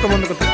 তো বন্ধ করতে।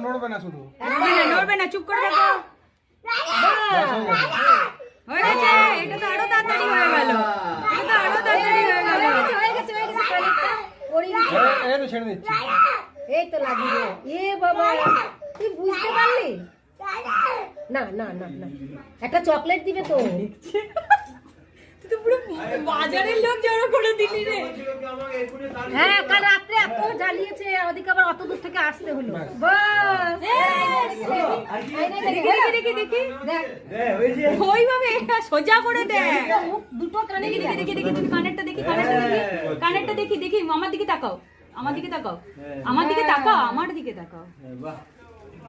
নড়বে না, শুধু নড়বে না, চুপ করে দেখো। হয়ে গেছে, এটা তো আরো তাড়াতাড়ি হয়ে গেল, এটা তো আরো তাড়াতাড়ি হয়ে গেল। এই তো ছেড়ে দিচ্ছি। এই তো লাগিয়ে এ বাবা, তুই বুঝতে পারলি না? না না না, একটা চকলেট দিবে তো। তুই তো পুরো বাজারের লোক জড়ো করে দিলি রে। হ্যাঁ, কাল রাত্রে এত জ্বালিয়েছে, ওদিকে আবার অত দূর থেকে আসতে হলো। বাস দেখি দেখি ওইভাবে সোজা করে দে। দুটো কানে দেখি দেখি দেখি তুমি কানেরটা দেখি, কানেরটা দেখি দেখি। আমার দিকে তাকাও, আমার দিকে তাকাও, আমার দিকে তাকাও, আমার দিকে তাকাও।